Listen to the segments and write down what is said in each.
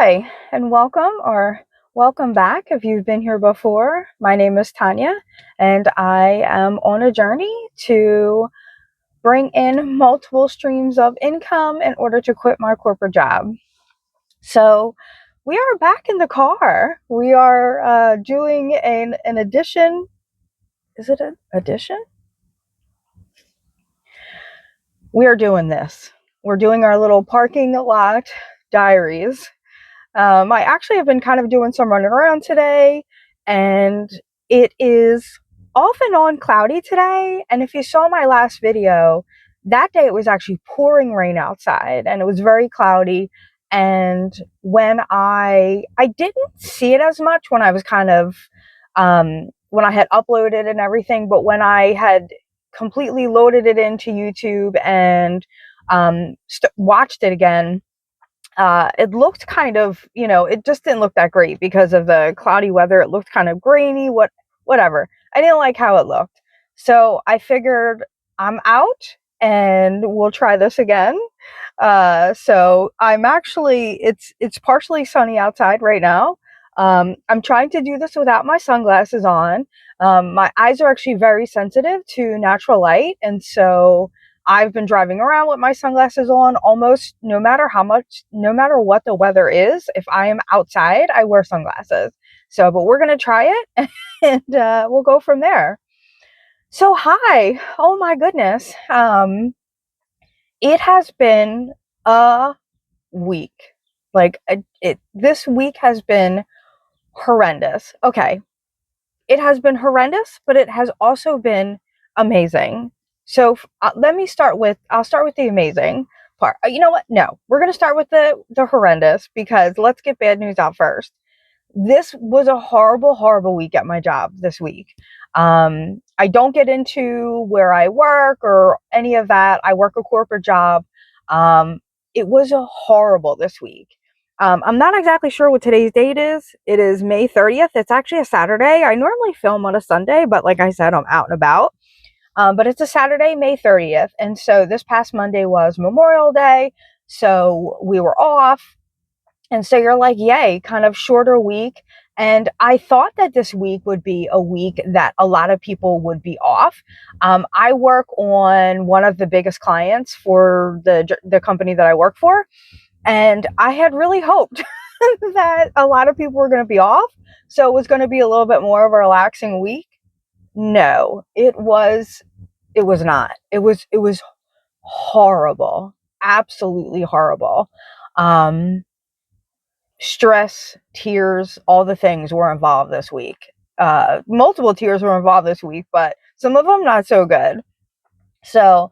Hi, and welcome back if you've been here before. My name is Tanya, and I am on a journey to bring in multiple streams of income in order to quit my corporate job. So, we are back in the car. We are doing an addition. Is it an addition? We are doing this. We're doing our little parking lot diaries. I actually have been kind of doing some running around today, and it is off and on cloudy today. And if you saw my last video, that day it was actually pouring rain outside, and it was very cloudy. And when I didn't see it as much when I was kind of when I had uploaded and everything, but when I had completely loaded it into YouTube and watched it again, it looked kind of, it just didn't look that great because of the cloudy weather. It looked kind of grainy, whatever. I didn't like how it looked. So I figured I'm out and we'll try this again. So I'm actually, it's partially sunny outside right now. I'm trying to do this without my sunglasses on. My eyes are actually very sensitive to natural light. And so I've been driving around with my sunglasses on almost no matter what the weather is. If I am outside, I wear sunglasses. So, but we're going to try it and we'll go from there. So, hi. Oh my goodness. It has been a week. This week has been horrendous. Okay. It has been horrendous, but it has also been amazing. So I'll start with the amazing part. You know what? No, we're going to start with the horrendous because let's get bad news out first. This was a horrible, horrible week at my job this week. I don't get into where I work or any of that. I work a corporate job. It was a horrible this week. I'm not exactly sure what today's date is. It is May 30th. It's actually a Saturday. I normally film on a Sunday, but like I said, I'm out and about. But it's a Saturday, May 30th. And so this past Monday was Memorial Day. So we were off. And so you're like, yay, kind of shorter week. And I thought that this week would be a week that a lot of people would be off. I work on one of the biggest clients for the company that I work for. And I had really hoped that a lot of people were going to be off. So it was going to be a little bit more of a relaxing week. No, it was not. It was horrible. Absolutely horrible. Stress, tears, all the things were involved this week. Multiple tears were involved this week, but some of them not so good. So,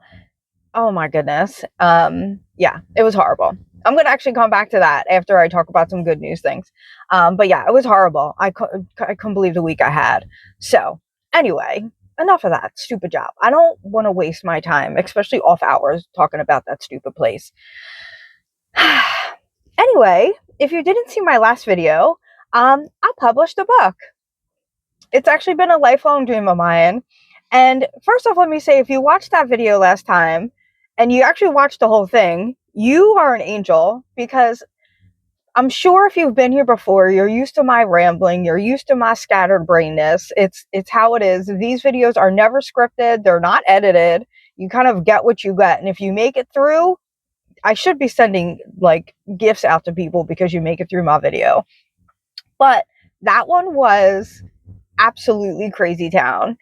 oh my goodness. Yeah, it was horrible. I'm going to actually come back to that after I talk about some good news things. But yeah, it was horrible. I couldn't believe the week I had. So anyway, enough of that stupid job. I don't want to waste my time, especially off hours, talking about that stupid place. Anyway, if you didn't see my last video, I published a book. It's actually been a lifelong dream of mine. And first off, let me say, if you watched that video last time and you actually watched the whole thing, you are an angel, because I'm sure if you've been here before, you're used to my rambling, you're used to my scattered brainness. It's how it is. These videos are never scripted. They're not edited. You kind of get what you get. And if you make it through, I should be sending like gifts out to people because you make it through my video. But that one was absolutely crazy town.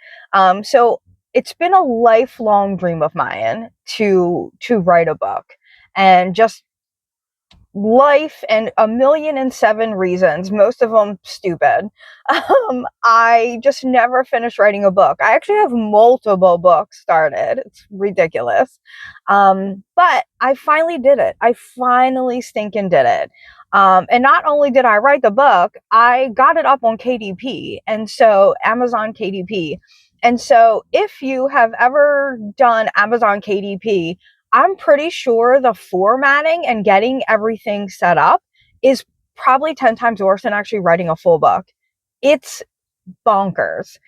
So it's been a lifelong dream of mine to write a book, and just life and 1,000,007 reasons, most of them stupid. I just never finished writing a book. I actually have multiple books started. It's ridiculous. But I finally did it. I finally stinking did it. And not only did I write the book, I got it up on KDP. And so Amazon KDP. And so if you have ever done Amazon KDP, I'm pretty sure the formatting and getting everything set up is probably 10 times worse than actually writing a full book. It's bonkers.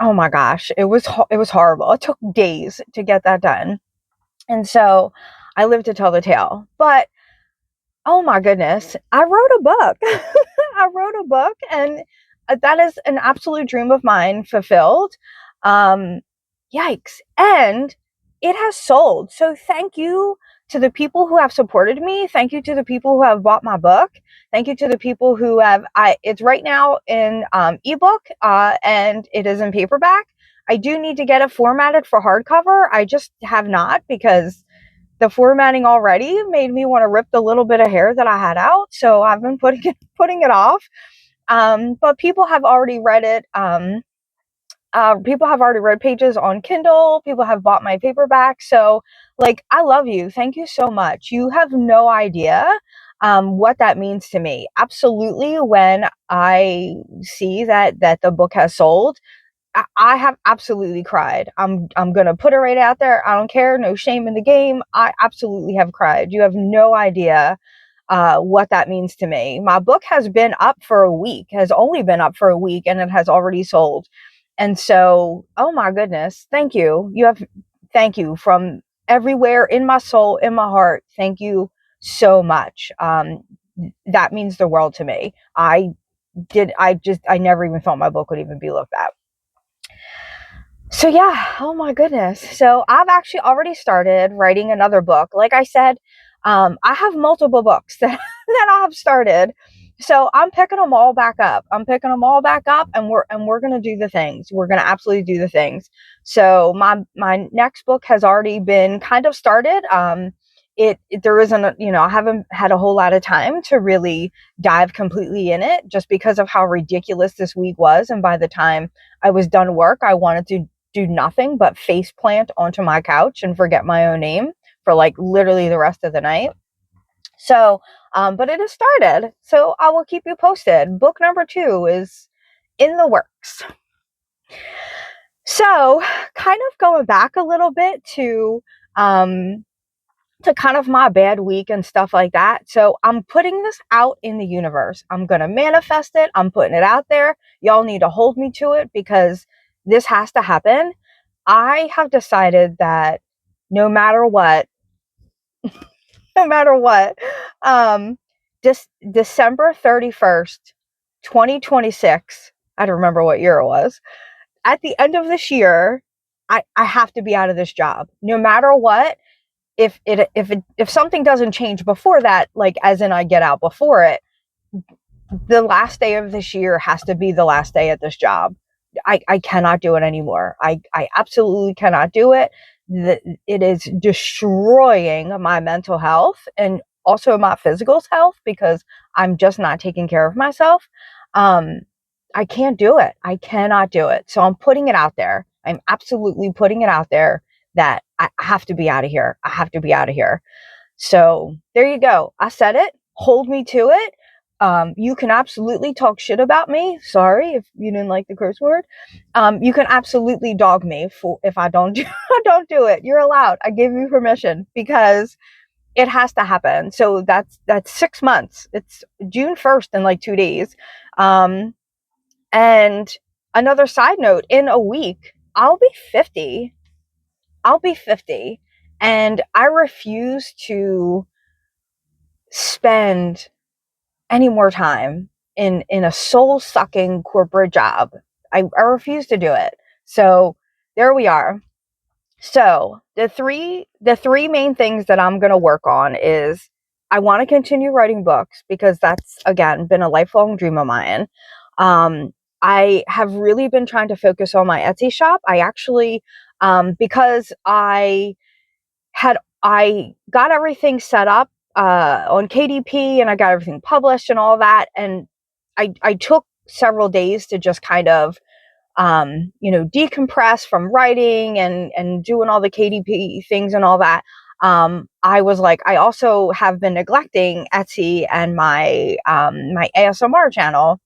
Oh my gosh, it was horrible. It took days to get that done. And so I live to tell the tale. But Oh my goodness. I wrote a book. I wrote a book, and that is an absolute dream of mine fulfilled. Um, Yikes. And it has sold. So thank you to the people who have supported me. Thank you to the people who have bought my book. Thank you to the people who have, it's right now in ebook, and it is in paperback. I do need to get it formatted for hardcover. I just have not, because the formatting already made me want to rip the little bit of hair that I had out. So I've been putting it off. But people have already read it. People have already read pages on Kindle. People have bought my paperback. So, like, I love you. Thank you so much. You have no idea what that means to me. Absolutely. When I see that the book has sold, I have absolutely cried. I'm gonna put it right out there. I don't care. No shame in the game. I absolutely have cried. You have no idea what that means to me. My book has been up for a week. Has only been up for a week, and it has already sold. And so, oh my goodness, thank you. Thank you from everywhere in my soul, in my heart. Thank you so much. That means the world to me. I never even thought my book would even be looked at. So yeah, oh my goodness. So I've actually already started writing another book. Like I said, I have multiple books that, that I have started. So I'm picking them all back up. And we're gonna do the things. We're gonna absolutely do the things. So my next book has already been kind of started. There isn't I haven't had a whole lot of time to really dive completely in it, just because of how ridiculous this week was. And by the time I was done work, I wanted to do nothing but face plant onto my couch and forget my own name for like literally the rest of the night. So, but it has started. So I will keep you posted. Book number 2 is in the works. So, kind of going back a little bit to kind of my bad week and stuff like that. So I'm putting this out in the universe. I'm going to manifest it. I'm putting it out there. Y'all need to hold me to it, because this has to happen. I have decided that no matter what, no matter what, um, December 31st, 2026, I don't remember what year it was. At the end of this year, I have to be out of this job. No matter what, if something doesn't change before that, like as in I get out before it, the last day of this year has to be the last day at this job. I cannot do it anymore. I absolutely cannot do it. It is destroying my mental health and also my physical health, because I'm just not taking care of myself. Um, I can't do it. I cannot do it. So I'm putting it out there. I'm absolutely putting it out there that I have to be out of here. I have to be out of here. So there you go. I said it. Hold me to it. You can absolutely talk shit about me. Sorry if you didn't like the curse word. You can absolutely dog me for if I don't do, don't do it. You're allowed. I give you permission, because it has to happen. So that's 6 months. It's June 1st in like 2 days. And another side note, in a week, I'll be 50. I'll be 50, and I refuse to spend any more time in a soul-sucking corporate job. I refuse to do it. So there we are. So the three main things that I'm going to work on is, I want to continue writing books, because that's, again, been a lifelong dream of mine. I have really been trying to focus on my Etsy shop. I actually, because I got everything set up on KDP, and I got everything published and all that. And I took several days to just kind of, decompress from writing and doing all the KDP things and all that. I was like, I also have been neglecting Etsy and my ASMR channel.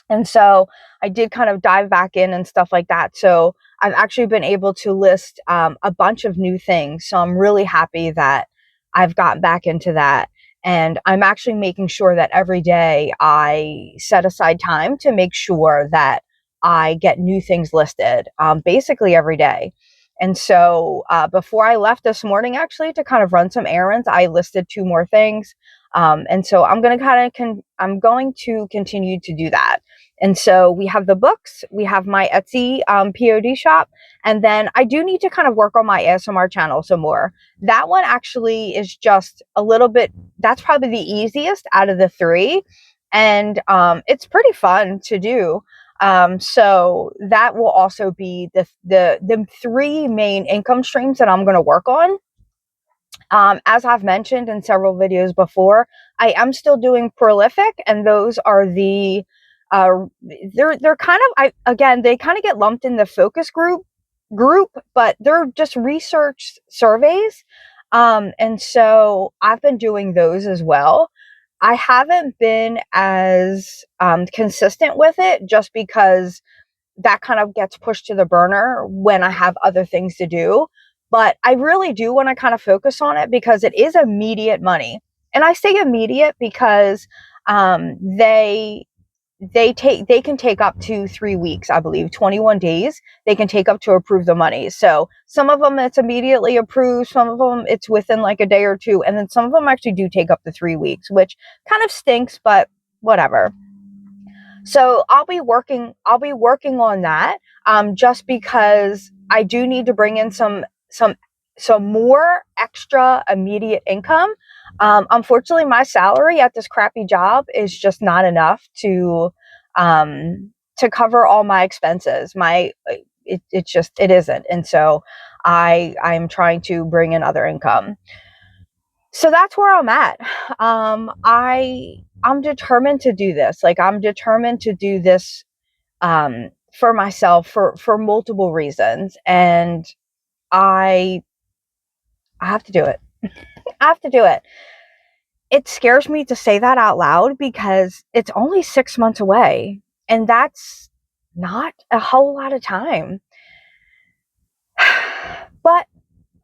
And so I did kind of dive back in and stuff like that. So I've actually been able to list a bunch of new things. So I'm really happy that I've gotten back into that. And I'm actually making sure that every day I set aside time to make sure that I get new things listed, basically every day. And so before I left this morning, actually, to kind of run some errands, I listed 2 more things. And so I'm going to I'm going to continue to do that. And so we have the books, we have my Etsy POD shop, and then I do need to kind of work on my ASMR channel some more. That one actually is just a little bit, that's probably the easiest out of the three. And it's pretty fun to do. So that will also be the three main income streams that I'm going to work on. As I've mentioned in several videos before, I am still doing prolific, and those are the uh, they're kind of, again, they kind of get lumped in the focus group, but they're just research surveys. And so I've been doing those as well. I haven't been as consistent with it, just because that kind of gets pushed to the burner when I have other things to do. But I really do want to kind of focus on it because it is immediate money. And I say immediate because they can take up to 3 weeks, I believe, 21 days. They can take up to approve the money. So some of them it's immediately approved, some of them it's within like a day or two, and then some of them actually do take up to 3 weeks, which kind of stinks, but whatever. So I'll be working on that, just because I do need to bring in some more extra immediate income. Unfortunately, my salary at this crappy job is just not enough to cover all my expenses. It isn't, and so I'm trying to bring in other income. So that's where I'm at. I'm determined to do this. Like, I'm determined to do this for myself for multiple reasons, and I I have to do it. I have to do it. It scares me to say that out loud because it's only 6 months away, and that's not a whole lot of time. But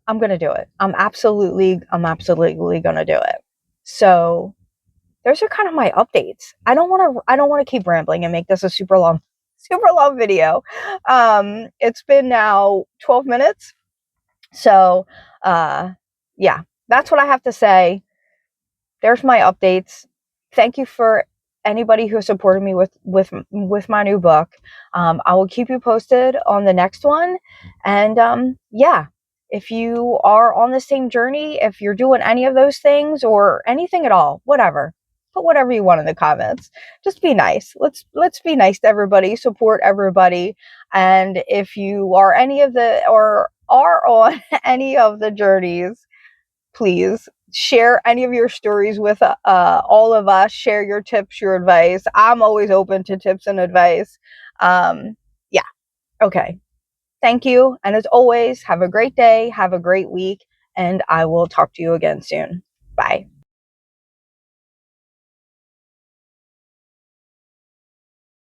I'm gonna do it. I'm absolutely gonna do it. So those are kind of my updates. I don't want to keep rambling and make this a super long video. It's been now 12 minutes. So, yeah, that's what I have to say. There's my updates. Thank you for anybody who supported me with my new book. I will keep you posted on the next one. And yeah, if you are on the same journey, if you're doing any of those things or anything at all, whatever, put whatever you want in the comments. Just be nice. Let's be nice to everybody. Support everybody. And if you are any of the or are on any of the journeys, please share any of your stories with all of us. Share your tips, your advice. I'm always open to tips and advice. Yeah. Okay. Thank you. And as always, have a great day. Have a great week. And I will talk to you again soon. Bye.